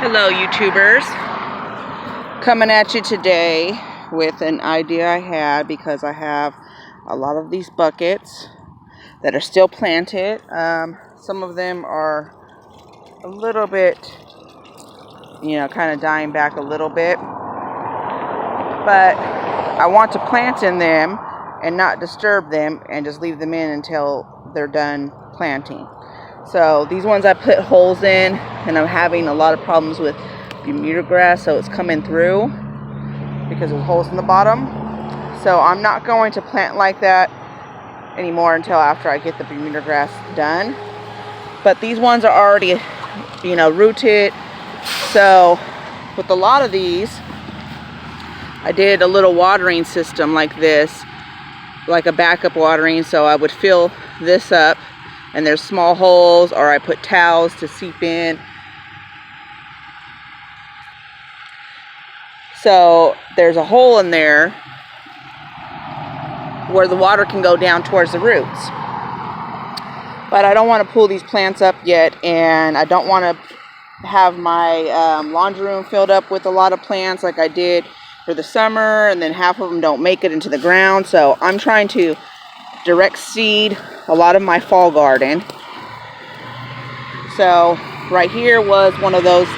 Hello YouTubers, coming at you today with an idea I had because I have a lot of these buckets that are still planted. Some of them are a little bit, kind of dying back a little bit, but I want to plant in them and not disturb them and just leave them in until they're done planting. So these ones I put holes in, and I'm having a lot of problems with Bermuda grass, so it's coming through because there's holes in the bottom. So I'm not going to plant like that anymore until after I get the Bermuda grass done. But these ones are already, rooted. So with a lot of these, I did a little watering system like this, like a backup watering. So I would fill this up, and there's small holes, or I put towels to seep in. So there's a hole in there where the water can go down towards the roots. But I don't want to pull these plants up yet, and I don't want to have my laundry room filled up with a lot of plants like I did for the summer, and then half of them don't make it into the ground. So I'm trying to direct seed a lot of my fall garden. So right here was one of those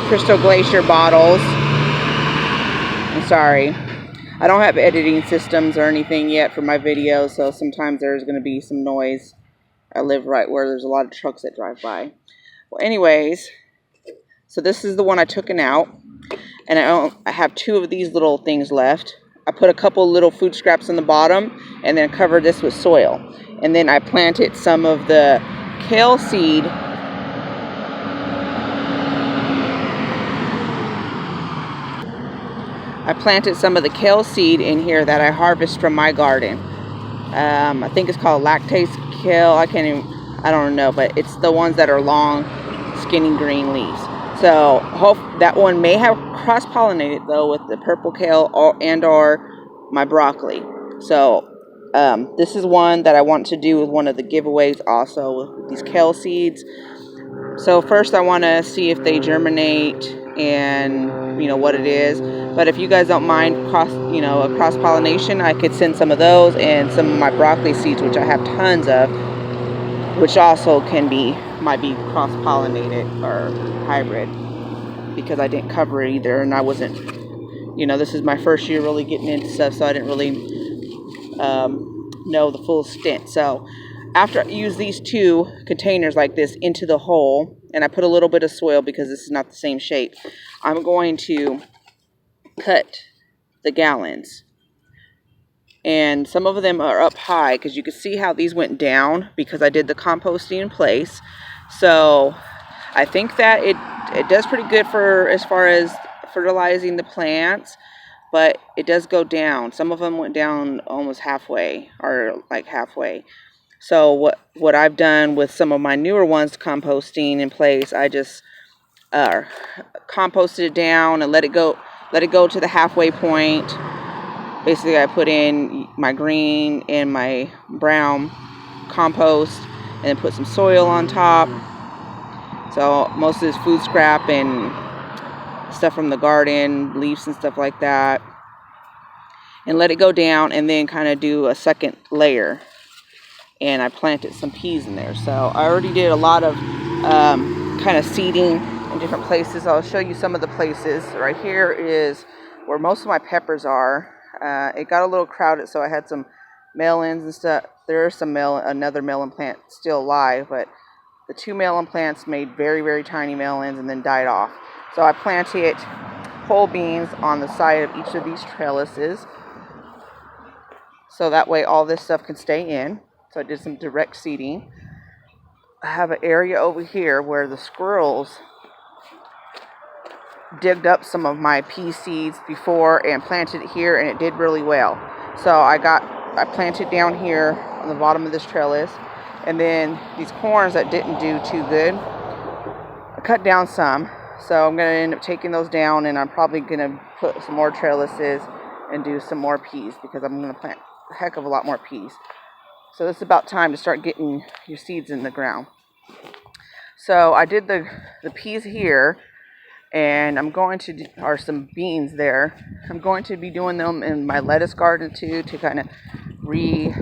Crystal Glacier bottles. I'm sorry, I don't have editing systems or anything yet for my videos, so sometimes there's going to be some noise. I live right where there's a lot of trucks that drive by. Well, anyways, so this is the one I took out, and I have two of these little things left. I put a couple little food scraps on the bottom and then covered this with soil. And then I planted some of the kale seed in here that I harvest from my garden. I think it's called lactase kale. I don't know, but it's the ones that are long, skinny green leaves. So that one may have cross-pollinated though with the purple kale or my broccoli. So this is one that I want to do with one of the giveaways also with these kale seeds. So first I want to see if they germinate and what it is. But if you guys don't mind a cross-pollination, I could send some of those and some of my broccoli seeds, which I have tons of, which also might be cross-pollinated or hybrid, because I didn't cover it either, and I wasn't, this is my first year really getting into stuff, so I didn't really know the full extent. So after I use these two containers like this into the hole, and I put a little bit of soil because this is not the same shape, I'm going to cut the gallons. And some of them are up high because you can see how these went down because I did the composting in place. So I think that it does pretty good for as far as fertilizing the plants, but it does go down. Some of them went down almost halfway, or like halfway. So what I've done with some of my newer ones composting in place, I just composted it down and let it go to the halfway point. Basically, I put in my green and my brown compost and then put some soil on top. So most of this food scrap and stuff from the garden, leaves and stuff like that, and let it go down, and then kind of do a second layer. And I planted some peas in there. So I already did a lot of kind of seeding in different places. I'll show you some of the places. Right here is where most of my peppers are. It got a little crowded, so I had some melons and stuff. There is another melon plant still alive, but the two melon plants made very, very tiny melons and then died off. So I planted whole beans on the side of each of these trellises, so that way all this stuff can stay in. So I did some direct seeding. I have an area over here where the squirrels digged up some of my pea seeds before and planted it here, and it did really well. So I planted down here on the bottom of this trellis, and then these corns that didn't do too good, I cut down some. So I'm going to end up taking those down, and I'm probably going to put some more trellises and do some more peas, because I'm going to plant a heck of a lot more peas. So it's about time to start getting your seeds in the ground. So I did the peas here, and I'm going to or some beans there. I'm going to be doing them in my lettuce garden too, to kind of re-bolt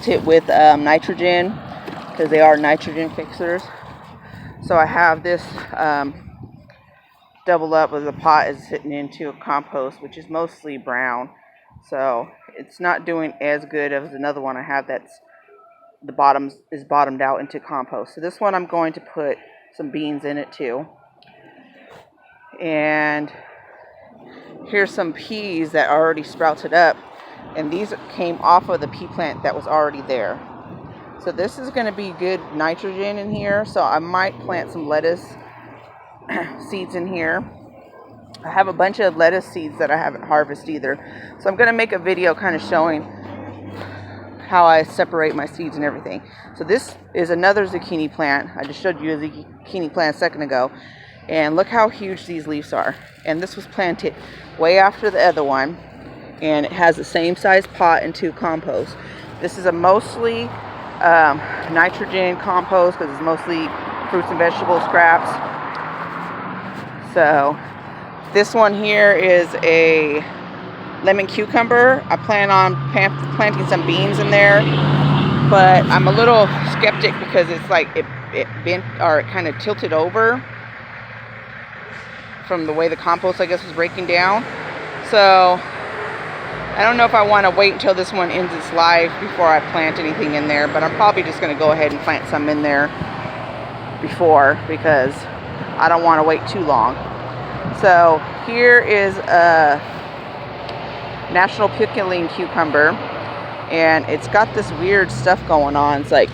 it with nitrogen, because they are nitrogen fixers. So I have this double up with the pot is sitting into a compost, which is mostly brown. So it's not doing as good as another one I have that's the bottom is bottomed out into compost. So this one I'm going to put some beans in it too. And here's some peas that already sprouted up, and these came off of the pea plant that was already there. So this is going to be good nitrogen in here, so I might plant some lettuce seeds in here. I have a bunch of lettuce seeds that I haven't harvested either, so I'm going to make a video kind of showing how I separate my seeds and everything. So this is another zucchini plant. I just showed you a zucchini plant a second ago, and look how huge these leaves are. And this was planted way after the other one, and it has the same size pot into compost. This is a mostly nitrogen compost because it's mostly fruits and vegetable scraps. So this one here is a lemon cucumber. I plan on planting some beans in there, but I'm a little skeptic because it's like it bent, or it kind of tilted over from the way the compost, I guess, was breaking down. So I don't know if I want to wait until this one ends its life before I plant anything in there, but I'm probably just going to go ahead and plant some in there before, because I don't want to wait too long. So here is a national pickling cucumber, and it's got this weird stuff going on. It's like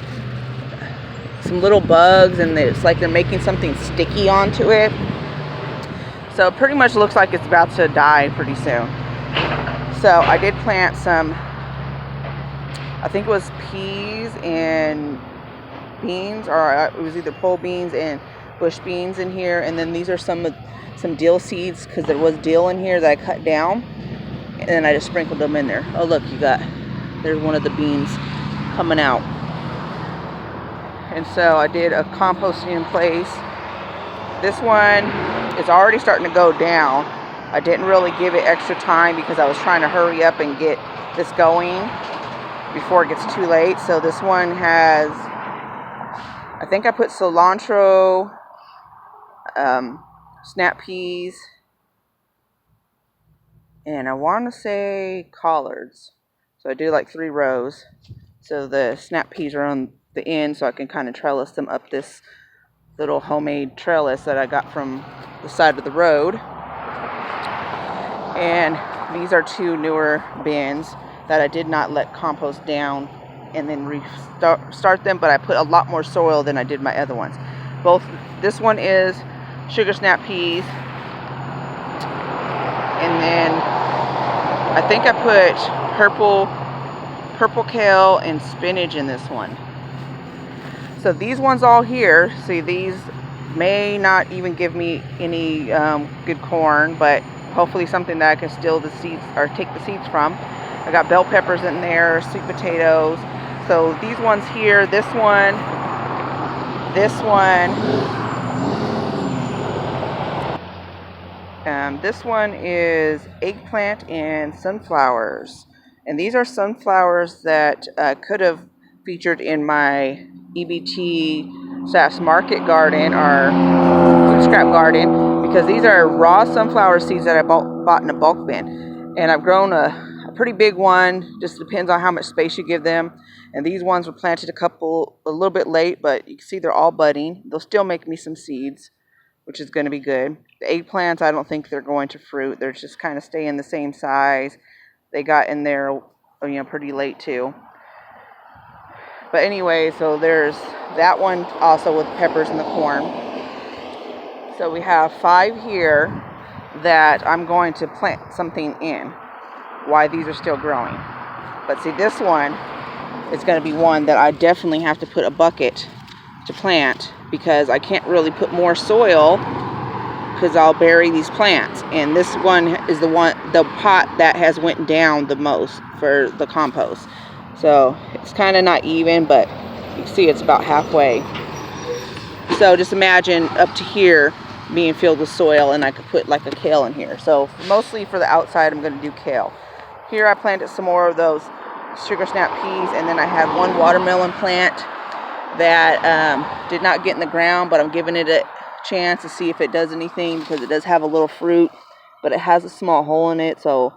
some little bugs, and it's like they're making something sticky onto it. So it pretty much looks like it's about to die pretty soon. So I did plant some, I think it was peas and beans, or it was either pole beans and bush beans in here. And then these are some dill seeds, because there was dill in here that I cut down. And then I just sprinkled them in there. Oh look, there's one of the beans coming out. And so I did a composting in place. This one is already starting to go down. I didn't really give it extra time because I was trying to hurry up and get this going before it gets too late. So this one has, I think I put cilantro, snap peas, and I want to say collards. So I do like 3 rows. So the snap peas are on the end, so I can kind of trellis them up this little homemade trellis that I got from the side of the road. And these are 2 newer bins that I did not let compost down and then restart them, but I put a lot more soil than I did my other ones. This one is sugar snap peas, and then I think I put purple kale and spinach in this one. So these ones all here, see, these may not even give me any good corn, but hopefully something that I can steal the seeds or take the seeds from. I got bell peppers in there, sweet potatoes. So these ones here, this one, this one is eggplant and sunflowers. And these are sunflowers that could have featured in my EBT/market garden or food scrap garden, because these are raw sunflower seeds that I bought in a bulk bin. And I've grown a pretty big one, just depends on how much space you give them. And these ones were planted a little bit late, but you can see they're all budding. They'll still make me some seeds, which is going to be good. The eggplants, I don't think they're going to fruit. They're just kind of staying the same size. They got in there, pretty late too. But anyway, so there's that one also with peppers and the corn. So we have 5 here that I'm going to plant something in while these are still growing. But see, this one is going to be one that I definitely have to put a bucket to plant, because I can't really put more soil because I'll bury these plants. And this one is the pot that has went down the most for the compost. So it's kind of not even, but You can see it's about halfway. So just imagine up to here being filled with soil, and I could put like a kale in here. So mostly for the outside, I'm going to do kale. Here I planted some more of those sugar snap peas, and then I had one watermelon plant that did not get in the ground, but I'm giving it a chance to see if it does anything, because it does have a little fruit, but it has a small hole in it. So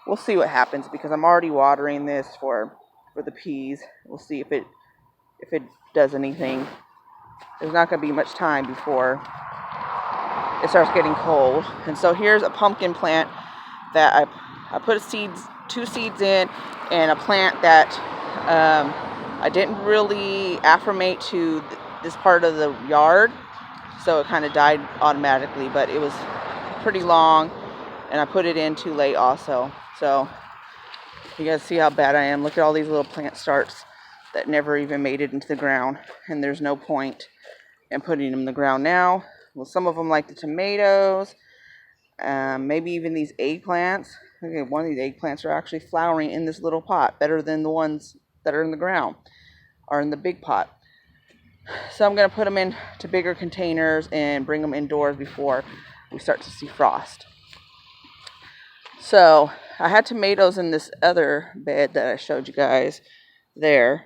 we'll see what happens, because I'm already watering this for the peas. We'll see if it does anything. There's not going to be much time before it starts getting cold. And so here's a pumpkin plant that I put two seeds in, and a plant that I didn't really affirmate to this part of the yard, so it kind of died automatically, but it was pretty long, and I put it in too late also. So you guys see how bad I am. Look at all these little plant starts that never even made it into the ground, and there's no point in putting them in the ground now. Well, some of them, like the tomatoes, maybe even these eggplants. Okay, one of these eggplants are actually flowering in this little pot, better than the ones that are in the ground or in the big pot. So I'm going to put them into bigger containers and bring them indoors before we start to see frost. So I had tomatoes in this other bed that I showed you guys there,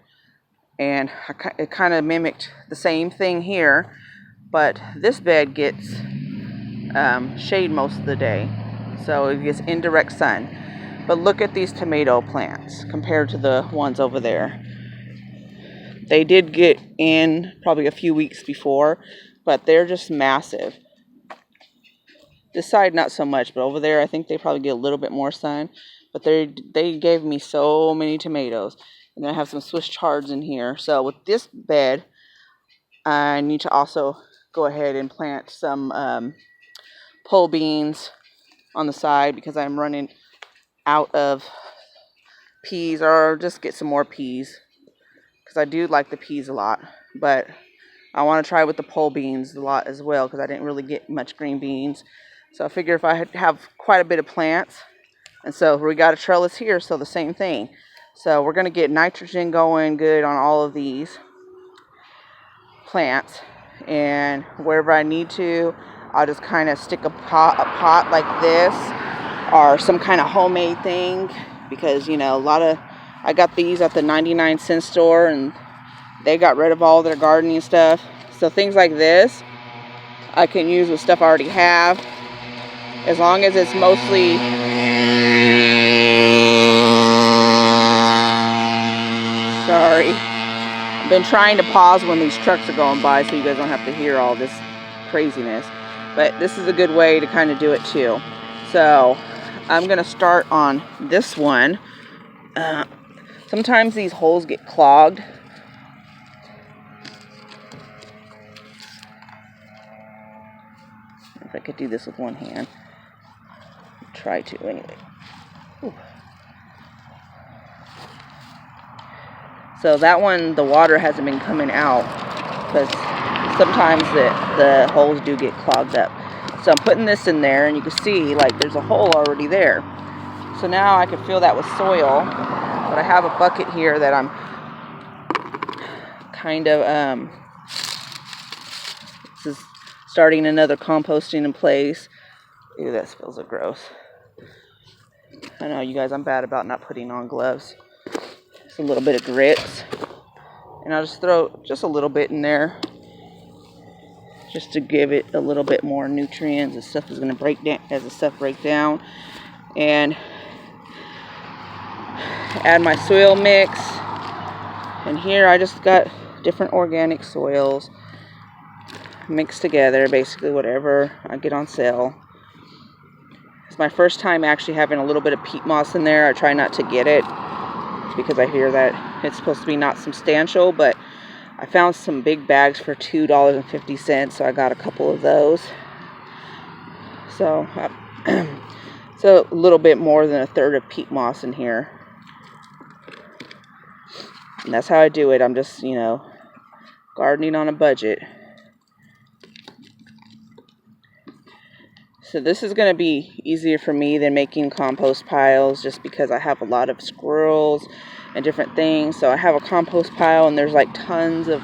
and it kind of mimicked the same thing here, but this bed gets shade most of the day, so it gets indirect sun. But look at these tomato plants compared to the ones over there. They did get in probably a few weeks before, but they're just massive. This side not so much, but over there I think they probably get a little bit more sun. But they gave me so many tomatoes. And then I have some Swiss chards in here. So with this bed, I need to also go ahead and plant some pole beans on the side, because I'm running out of peas, or just get some more peas, because I do like the peas a lot. But I want to try with the pole beans a lot as well, because I didn't really get much green beans. So I figure if I have quite a bit of plants, and so we got a trellis here, so the same thing. So we're going to get nitrogen going good on all of these plants, and wherever I need to, I'll just kind of stick a pot like this, or some kind of homemade thing, because I got these at the 99-cent store, and they got rid of all their gardening stuff. So things like this I can use with stuff I already have, as long as it's mostly I've been trying to pause when these trucks are going by so you guys don't have to hear all this craziness. But this is a good way to kind of do it too. So I'm going to start on this one. Sometimes these holes get clogged. If I could do this with one hand. Try to anyway. Ooh. So that one, the water hasn't been coming out, because sometimes the holes do get clogged up. So I'm putting this in there, and you can see like there's a hole already there. So now I can fill that with soil, but I have a bucket here that I'm kind of this is starting another composting in place. Ew, that smells so gross. I know, you guys, I'm bad about not putting on gloves. Just a little bit of grits, and I'll just throw just a little bit in there, just to give it a little bit more nutrients. The stuff is going to break down as the stuff breaks down, and add my soil mix. And here I just got different organic soils mixed together, basically whatever I get on sale. It's my first time actually having a little bit of peat moss in there. I try not to get it, because I hear that it's supposed to be not substantial, but I found some big bags for $2.50, so I got a couple of those. So so a little bit more than a third of peat moss in here. And that's how I do it. I'm just, gardening on a budget. So this is going to be easier for me than making compost piles, just because I have a lot of squirrels and different things. So I have a compost pile, and there's like tons of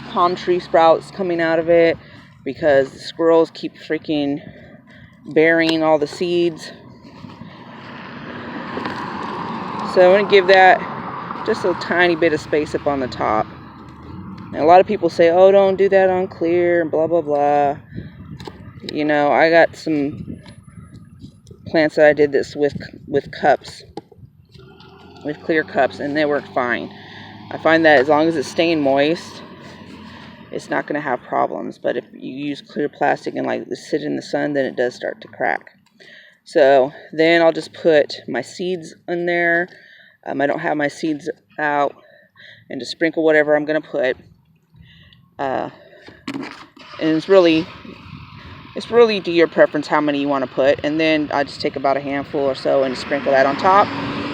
palm tree sprouts coming out of it because the squirrels keep freaking burying all the seeds. So I'm going to give that just a tiny bit of space up on the top. And a lot of people say, oh, don't do that on clear and blah, blah, blah. You know, I got some plants that I did this with cups, with clear cups, and they work fine. I find that as long as it's staying moist, it's not going to have problems. But if you use clear plastic and like sit in the sun, then it does start to crack. So then I'll just put my seeds in there. I don't have my seeds out, and to sprinkle whatever I'm going to put. And it's really to your preference how many you want to put. And then I just take about a handful or so and sprinkle that on top,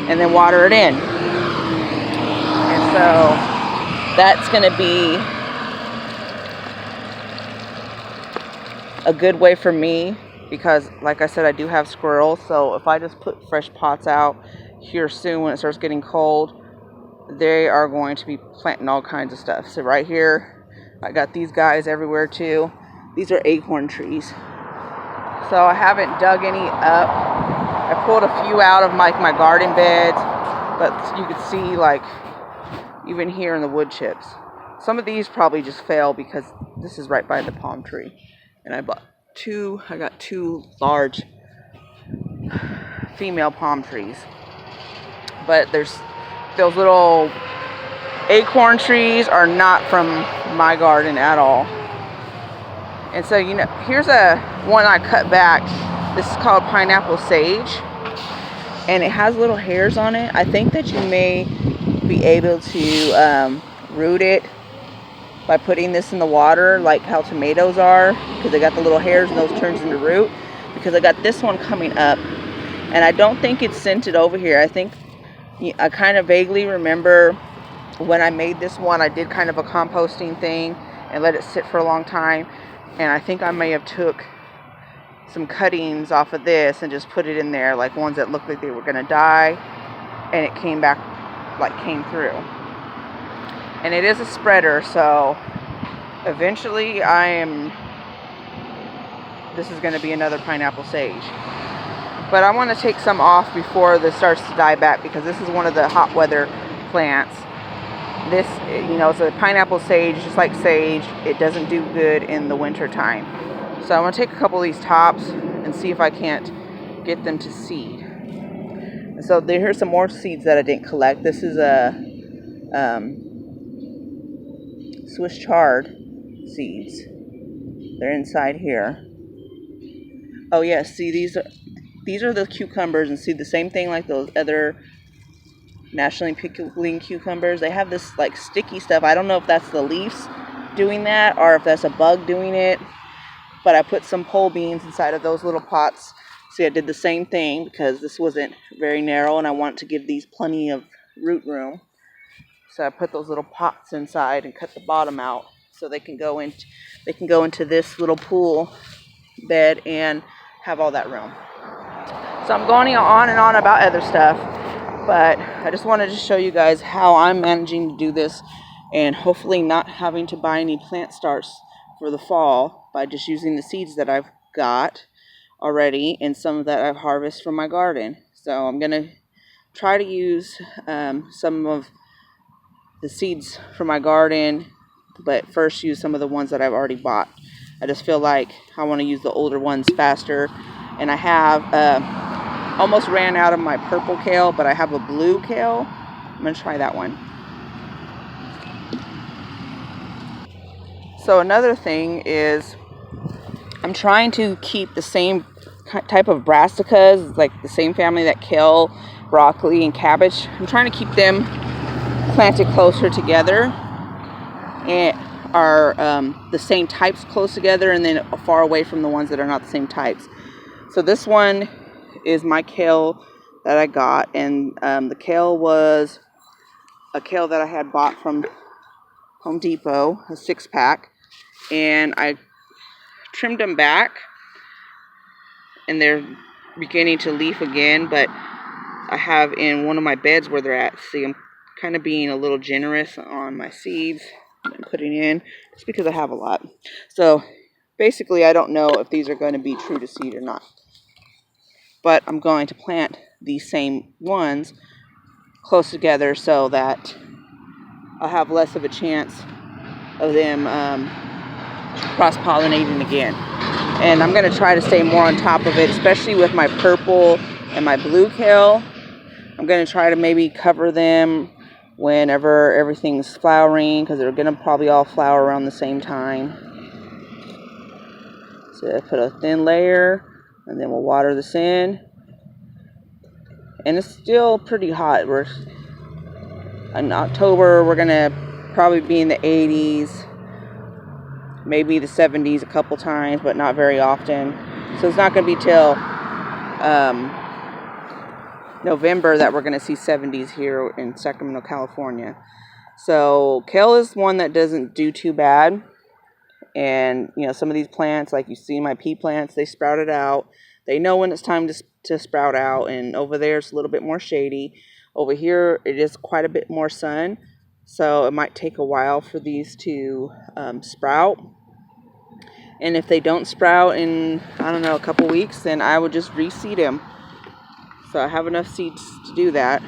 and then water it in. And so that's going to be a good way for me, because like I said, I do have squirrels. So if I just put fresh pots out here soon when it starts getting cold, they are going to be planting all kinds of stuff. So right here, I got these guys everywhere too. These are acorn trees. So I haven't dug any up. I pulled a few out of my garden beds, but you could see like even here in the wood chips. Some of these probably just fell because this is right by the palm tree. And I got two large female palm trees. But there's those little acorn trees are not from my garden at all. And so, you know, here's one I cut back. This is called pineapple sage, and it has little hairs on it. I think that you may be able to root it by putting this in the water, like how tomatoes are, because they got the little hairs and those turns into root. Because I got this one coming up, and I don't think it's scented over here. I kind of vaguely remember when I made this one, I did kind of a composting thing and let it sit for a long time. And I think I may have took some cuttings off of this and just put it in there, like ones that looked like they were going to die. And it came back, like came through. And it is a spreader, so eventually this is going to be another pineapple sage. But I want to take some off before this starts to die back, because this is one of the hot weather plants. This, you know, it's a pineapple sage, just like sage. It doesn't do good in the winter time. So I'm going to take a couple of these tops and see if I can't get them to seed. And so here's some more seeds that I didn't collect. This is a Swiss chard seeds. They're inside here. Oh yes, see these are the cucumbers, and see the same thing like those other naturally pickling cucumbers. They have this like sticky stuff. I don't know if that's the leaves doing that or if that's a bug doing it. But I put some pole beans inside of those little pots. See, I did the same thing because this wasn't very narrow and I want to give these plenty of root room. So I put those little pots inside and cut the bottom out so they can go into this little pool bed and have all that room. So I'm going on and on about other stuff, but I just wanted to show you guys how I'm managing to do this, and hopefully not having to buy any plant starts for the fall by just using the seeds that I've got already and some that I've harvested from my garden. So I'm going to try to use some of the seeds from my garden, but first use some of the ones that I've already bought. I just feel like I want to use the older ones faster, and I have almost ran out of my purple kale, but I have a blue kale. I'm going to try that one. So another thing is I'm trying to keep the same type of brassicas, like the same family that kale, broccoli, and cabbage. I'm trying to keep them planted closer together and are the same types close together, and then far away from the ones that are not the same types. So this one is my kale that I got, and the kale was a kale that I had bought from Home Depot, a 6-pack, and I trimmed them back and they're beginning to leaf again, but I have in one of my beds where they're at, see, I'm kind of being a little generous on my seeds I'm putting in, just because I have a lot. So basically, I don't know if these are going to be true to seed or not. But I'm going to plant these same ones close together so that I'll have less of a chance of them cross-pollinating again. And I'm going to try to stay more on top of it, especially with my purple and my blue kale. I'm going to try to maybe cover them whenever everything's flowering, because they're going to probably all flower around the same time. So I put a thin layer, and then we'll water this in. And it's still pretty hot. We're in October, we're going to probably be in the 80s, maybe the 70s a couple times, but not very often. So it's not going to be till November that we're going to see 70s here in Sacramento, California. So kale is one that doesn't do too bad. And, you know, some of these plants, like you see my pea plants, they sprouted out. They know when it's time to sprout out. And over there, it's a little bit more shady. Over here, it is quite a bit more sun. So it might take a while for these to sprout. And if they don't sprout in, I don't know, a couple weeks, then I would just reseed them. So I have enough seeds to do that.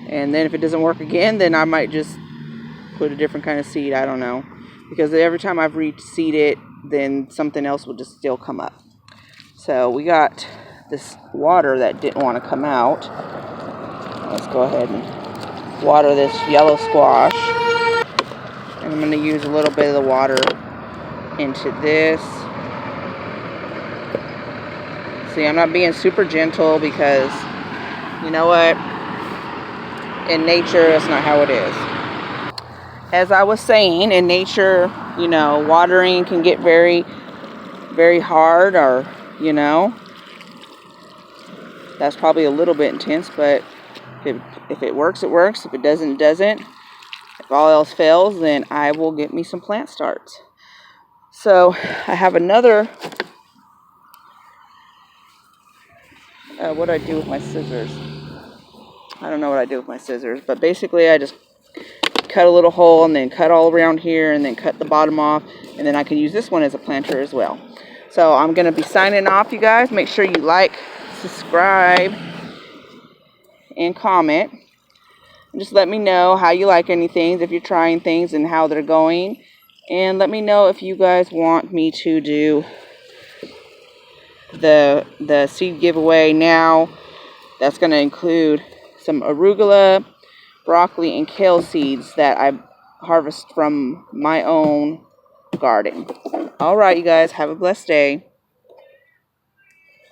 And then if it doesn't work again, then I might just put a different kind of seed. I don't know. Because every time I've reseed it, then something else will just still come up. So we got this water that didn't want to come out. Let's go ahead and water this yellow squash. And I'm going to use a little bit of the water into this. See, I'm not being super gentle because, you know what? In nature, that's not how it is. As I was saying, in nature, you know, watering can get very, very hard, or, you know, that's probably a little bit intense, but if it works, it works. If it doesn't, it doesn't. If all else fails, then I will get me some plant starts. So I have another, what do I do with my scissors? I don't know what I do with my scissors, but basically I just cut a little hole and then cut all around here and then cut the bottom off, and then I can use this one as a planter as well. So I'm going to be signing off, you guys. Make sure you like, subscribe, and comment. And just let me know how you like anything, if you're trying things and how they're going. And let me know if you guys want me to do the seed giveaway now. That's going to include some arugula, broccoli, and kale seeds that I harvest from my own garden. All right, you guys, have a blessed day.